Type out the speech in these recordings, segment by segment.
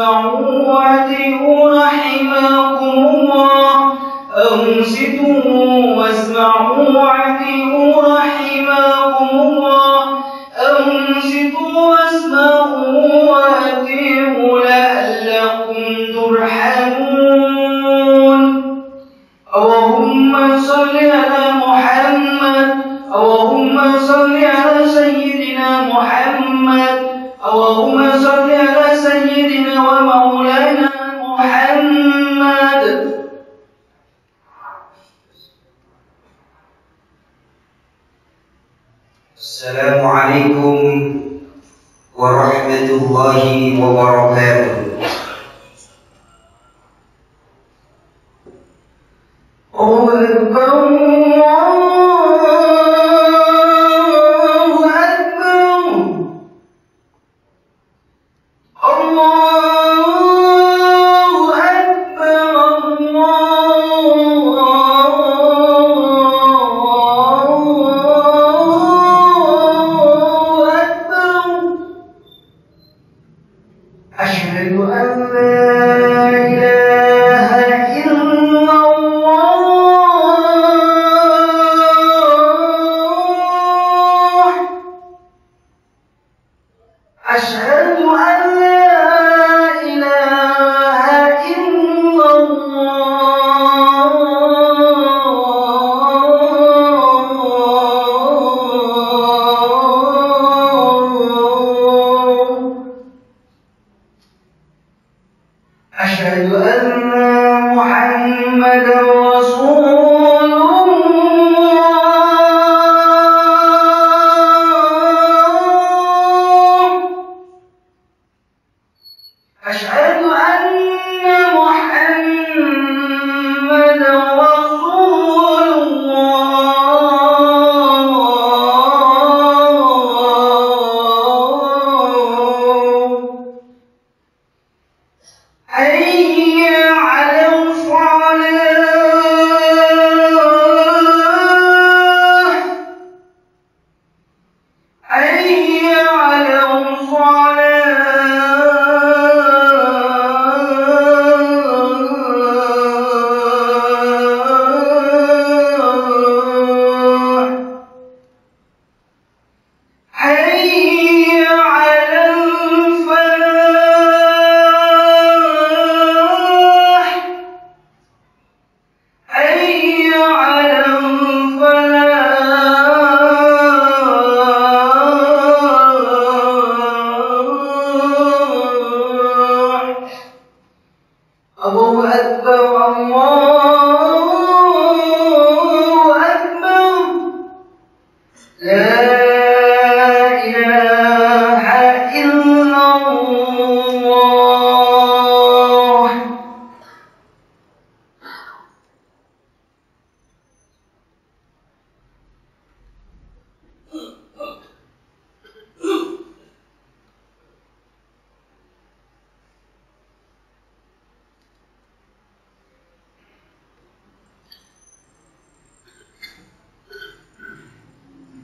واسمعوا وأطيعوا رحمكم الله. أنصتوا واسمعوا وأطيعوا رحمكم الله. أنصتوا واسمعوا وأطيعوا لعلكم ترحمون. اللهم صل على محمد. اللهم صل على سيدنا محمد. اللهم صل على سيدنا ومولانا محمد. السلام عليكم ورحمة الله وبركاته.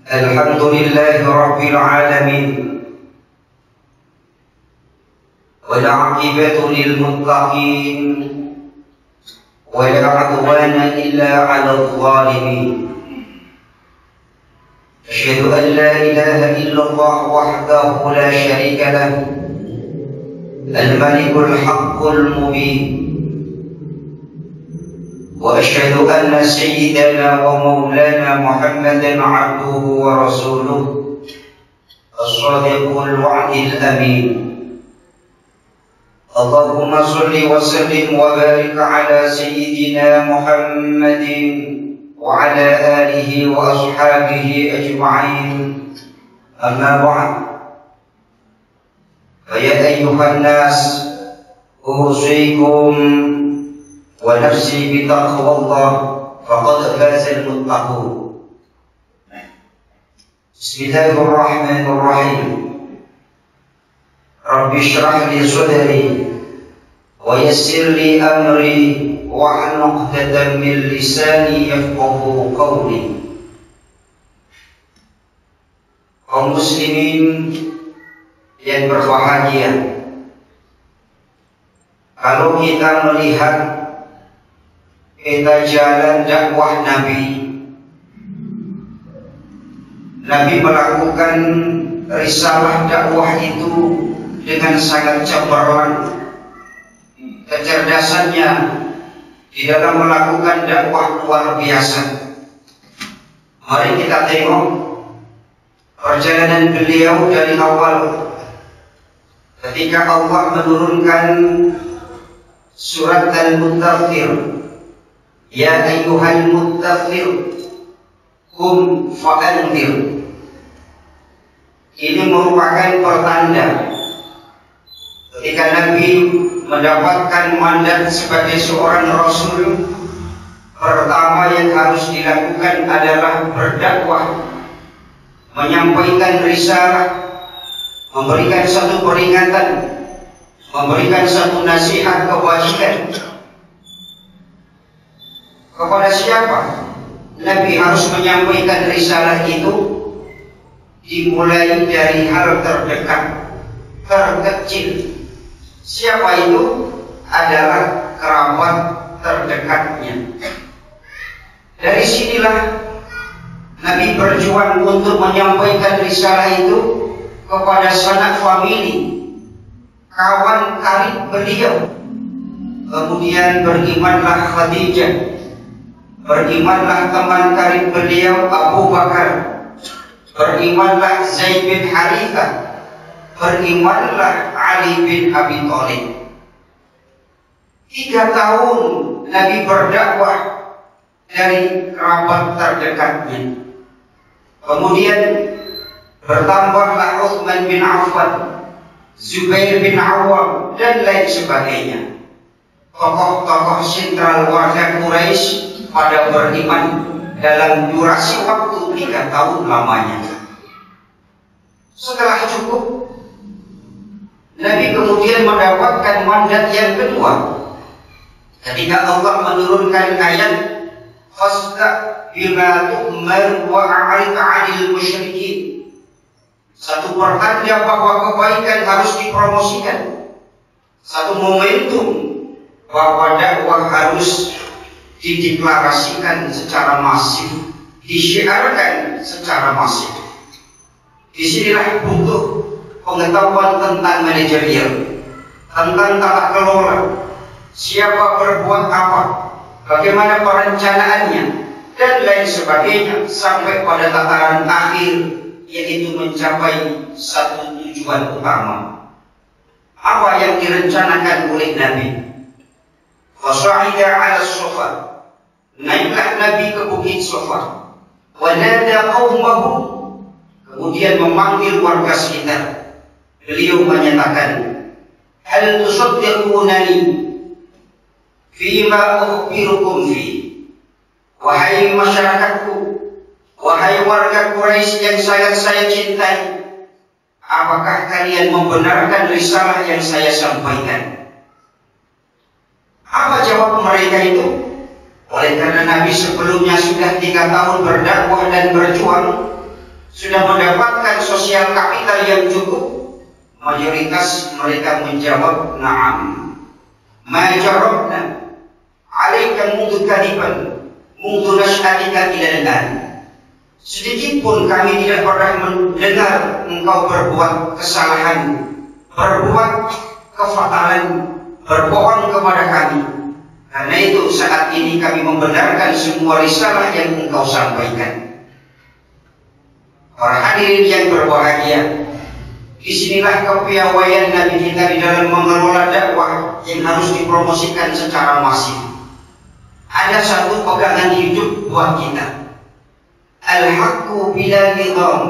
الحمد لله رب العالمين والعاقبة للمتقين ولا عدوان إلا على الظالمين. أشهد أن لا إله إلا الله وحده لا شريك له الملك الحق المبين. وأشهد أن سيدنا ومولانا محمدا عبده ورسوله الصادق الوعد الأمين. اللهم صل وسلم وبارك على سيدنا محمد وعلى آله وأصحابه أجمعين. أما بعد، فيا أيها الناس أوصيكم ونفسي بتقوى الله فقد فاز المتقون. بسم الله الرحمن الرحيم. رب اشرح لي صدري ويسر لي أمري واحلل عقدة من لساني يفقهوا قولي. Kaum muslimin yang berbahagia, Kalau kita melihat peta jalan dakwah Nabi melakukan risalah dakwah itu dengan sangat cemerlang. Kecerdasannya di dalam melakukan dakwah luar biasa. Mari kita tengok perjalanan beliau dari awal ketika Allah menurunkan surat Al-Muddathir, ya ayyuhal muddathir qum fa'anzir. Ini merupakan pertanda ketika Nabi mendapatkan mandat sebagai seorang Rasul. Pertama yang harus dilakukan adalah berdakwah, menyampaikan risalah, memberikan satu peringatan, memberikan satu nasihat kebajikan. Kepada siapa Nabi harus menyampaikan risalah itu? Dimulai dari hal terdekat, terkecil. Siapa itu? Adalah kerabat terdekatnya. Dari sinilah Nabi berjuang untuk menyampaikan risalah itu kepada sanak famili, kawan karib beliau. Kemudian berimanlah Khadijah, berimanlah teman karib beliau Abu Bakar, berimanlah Zaid bin Harithah, berimanlah Ali bin Abi Thalib. 3 tahun Nabi berdakwah dari kerabat terdekatnya. Kemudian bertambahlah Utsman bin Affan, Zubair bin Awam, dan lain sebagainya. Tokoh-tokoh sentral warga Quraisy pada beriman dalam durasi waktu 3 tahun lamanya. Setelah cukup, Nabi kemudian mendapatkan mandat yang kedua. Ketika Allah menurunkan ayat Fasta' bima tu'mar wa a'rid 'anil musyrikin. Satu pertanda bahwa kebaikan harus dipromosikan. Satu momentum bahwa dakwah harus dideklarasikan secara masif, disyiarkan secara masif. Disinilah butuh pengetahuan tentang manajerial, tentang tata kelola, siapa berbuat apa, bagaimana perencanaannya, dan lain sebagainya, sampai pada tataran akhir, yaitu mencapai satu tujuan utama. Apa yang direncanakan oleh Nabi? Fasa'ida 'ala Safa, naiklah Nabi ke Bukit Safa, wa nada qaumahu, kemudian memanggil warga sekitar. Beliau menyatakan, hal tusaddiqunani fima ukhbirukum fi. Wahai masyarakatku, wahai warga Quraisy yang sangat saya cintai, apakah kalian membenarkan risalah yang saya sampaikan? Apa jawab mereka itu? Oleh karena Nabi sebelumnya sudah 3 tahun berdakwah dan berjuang, sudah mendapatkan sosial kapital yang cukup, mayoritas mereka menjawab na'am. Ma jarabna 'alaika mundu kadiban mundu nash'atika ilal-an. Sedikit pun kami tidak pernah mendengar engkau berbuat kesalahan, berbuat kefatalan, berbohong kepada kami. Karena itu saat ini kami membenarkan semua risalah yang engkau sampaikan. Para hadirin yang berbahagia, disinilah kepiawaian Nabi kita di dalam mengelola dakwah yang harus dipromosikan secara masif. Ada satu pegangan hidup buat kita. Al-haqqu bila nizam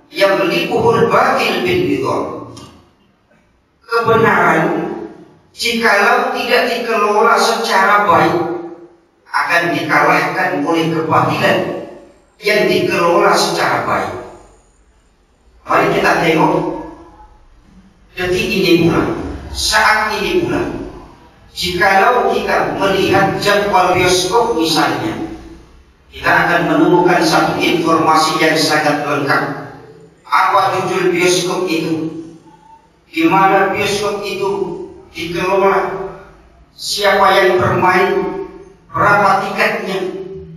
yaghlibuhul batil bin nizam. Kebenaran jikalau tidak dikelola secara baik akan dikalahkan oleh kebatilan yang dikelola secara baik. Mari kita tengok detik ini pula, saat ini pula. Jikalau kita melihat jadwal bioskop misalnya, kita akan menemukan satu informasi yang sangat lengkap. Apa judul bioskop itu? Di mana bioskop itu dikelola? siapa yang bermain, berapa tiketnya,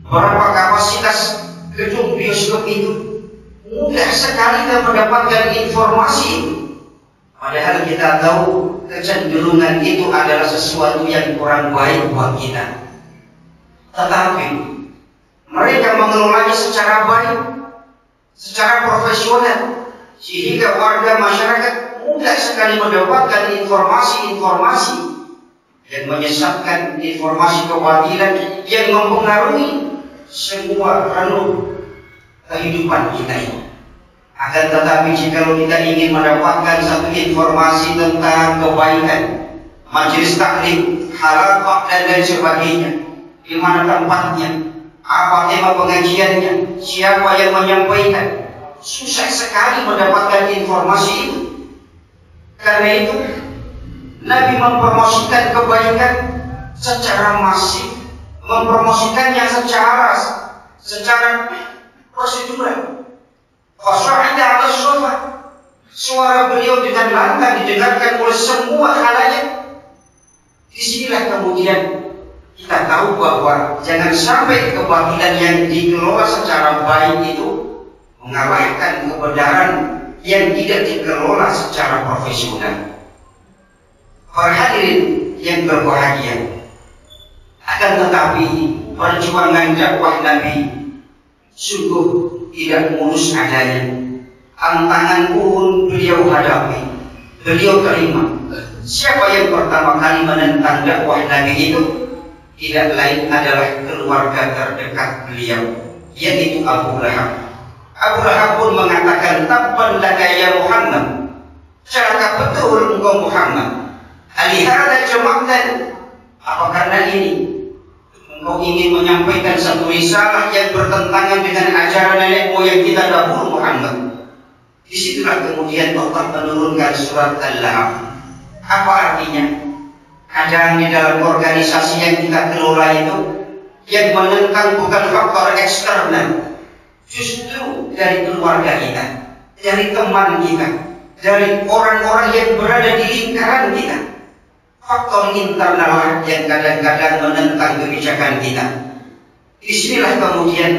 berapa kapasitas gedung bioskop itu. Mudah sekali kita mendapatkan informasi. Padahal kita tahu kecenderungan itu adalah sesuatu yang kurang baik buat kita. Tetapi mereka mengelolanya secara baik, secara profesional, sehingga warga masyarakat mudah sekali mendapatkan informasi-informasi yang menyesatkan, informasi kebatilan yang mempengaruhi semua renung kehidupan kita ini. Akan tetapi jika kita ingin mendapatkan satu informasi tentang kebaikan, majelis taklim, halaqah dan lain sebagainya, di mana tempatnya, apa tema pengajiannya, siapa yang menyampaikan, susah sekali mendapatkan informasi itu. Karena itu Nabi mempromosikan kebaikan secara masif, mempromosikannya secara prosedural. Khasha'ida 'ala sofa, suara beliau dengan lantang didengarkan oleh semua khalayak. Disinilah kemudian kita tahu bahwa jangan sampai kebatilan yang dikelola secara baik itu mengalahkan kebenaran yang tidak dikelola secara profesional. Para hadirin yang berbahagia, akan tetapi perjuangan dakwah Nabi sungguh tidak mulus adanya. Tantangan pun beliau hadapi, beliau terima. Siapa yang pertama kali menentang dakwah Nabi itu? Tidak lain adalah keluarga terdekat beliau, yaitu Abu Lahab. Abu Lahab pun mengatakan, tabban laka ya Muhammad, celaka betul engkau Muhammad. Alihada jama'tan, apa karena ini engkau ingin menyampaikan satu risalah yang bertentangan dengan ajaran nenek moyang kita dahulu Muhammad? Disitulah kemudian Allah menurunkan surat Al-Lahab. Apa artinya? Kadang di dalam organisasi yang kita kelola itu, yang menentang bukan faktor eksternal, justru dari keluarga kita, dari teman kita, dari orang-orang yang berada di lingkaran kita. Faktor internal yang kadang-kadang menentang kebijakan kita. Disinilah kemudian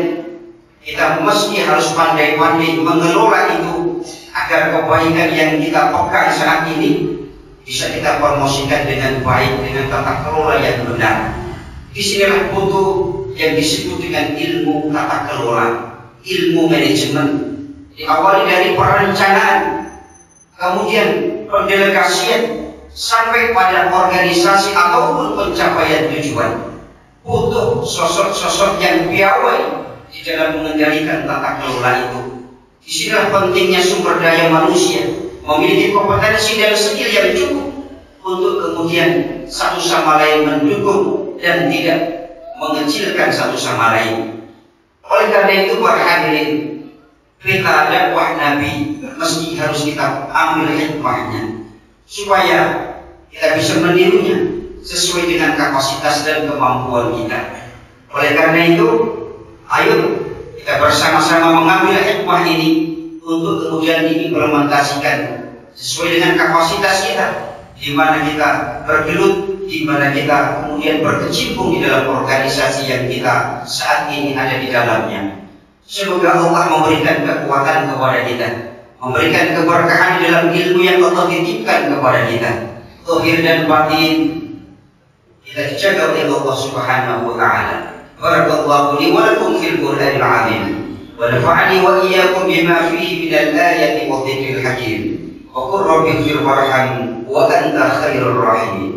kita mesti harus pandai-pandai mengelola itu, agar kebaikan yang kita pegang saat ini bisa kita promosikan dengan baik, dengan tata kelola yang benar. Disinilah butuh yang disebut dengan ilmu tata kelola, ilmu manajemen. Diawali dari perencanaan, kemudian pendelegasian, sampai pada organisasi ataupun pencapaian tujuan. Butuh sosok-sosok yang piawai di dalam mengendalikan tata kelola itu. Disinilah pentingnya sumber daya manusia, memiliki kompetensi dan skill yang cukup untuk kemudian satu sama lain mendukung dan tidak mengecilkan satu sama lain. Oleh karena itu para hadirin, peta dakwah Nabi mesti harus kita ambil hikmahnya, supaya kita bisa menirunya sesuai dengan kapasitas dan kemampuan kita. Oleh karena itu, ayo kita bersama-sama mengambil hikmah ini untuk kemudian diimplementasikan sesuai dengan kapasitas kita, di mana kita bergelut, di mana kita kemudian berkecimpung di dalam organisasi yang kita saat ini ada di dalamnya. Semoga Allah memberikan kekuatan kepada kita, memberikan keberkahan dalam ilmu yang Allah titipkan kepada kita, zahir dan batin kita dijaga oleh Allah Subhanahu wa taala. Barakallahu li wa lakum fil Qur'anil 'azim wa nafa'ani wa iyyakum bima fihi min al-ayati wa dhikril hakim. Wa qur rabbighfir warham wa anta khairur rahimin.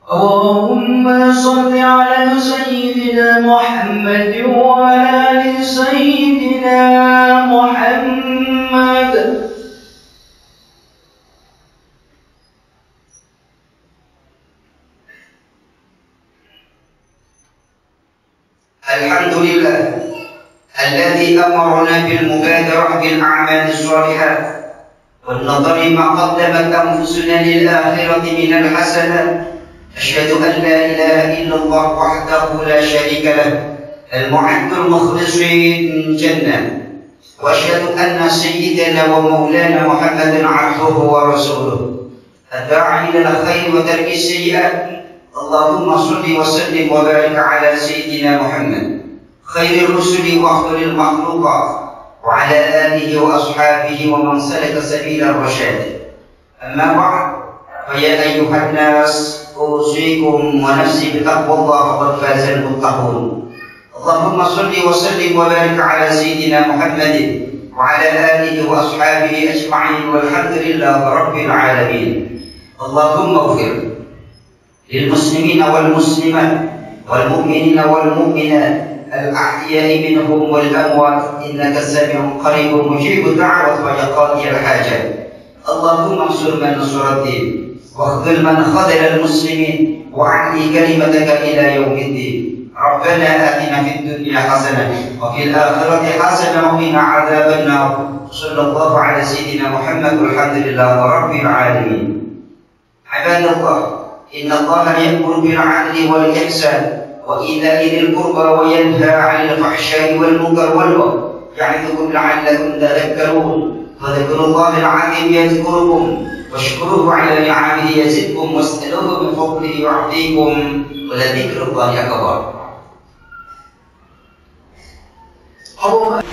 Allahumma salli ala sayyidina Muhammad wa ala ali sayyidina Muhammad. Alhamdulillah alladzi amarna bil mubadarah bil a'mal as-salihah wan nadhari ma qaddamat anfusuna lil akhirati min al hasanat. Asyhadu an la ilaha illallah wahdahu la syarika lah al mu'addul mukhlisin jannah وأشهد أن سيدنا ومولانا محمدا عبده ورسوله الداعي إلى الخير وترك السيئات. اللهم صل وسلم وبارك على سيدنا محمد خير الرسل وأفضل المخلوقات وعلى آله وأصحابه ومن سلك سبيل الرشاد. أما بعد، فيا أيها الناس أوصيكم ونفسي بتقوى الله فقد فاز المتقون. اللهم صل وسلم وبارك على سيدنا محمد وعلى آله وأصحابه أجمعين والحمد لله رب العالمين. اللهم اغفر للمسلمين والمسلمات والمؤمنين والمؤمنات الأحياء منهم والأموات إنك سميع قريب مجيب الدعوة ويقاضي الحاجات. اللهم انصر من نصر الدين واخذل من خذل المسلمين وأعلي كلمتك إلى يوم الدين. ربنا آتنا في الدنيا حسنة وفي الآخرة حسنة وقنا عذاب النار. صلى الله على سيدنا محمد والحمد لله رب العالمين. عباد الله، إن الله يأمر بالعدل والإحسان وإيتاء ذي القربى وينهى عن الفحشاء والمنكر والبغي يعظكم لعلكم تذكرون. فذكروا الله العظيم يذكركم واشكروه على نعمه يزدكم واسألوه من فضله يعطيكم ولذكر الله أكبر. Allah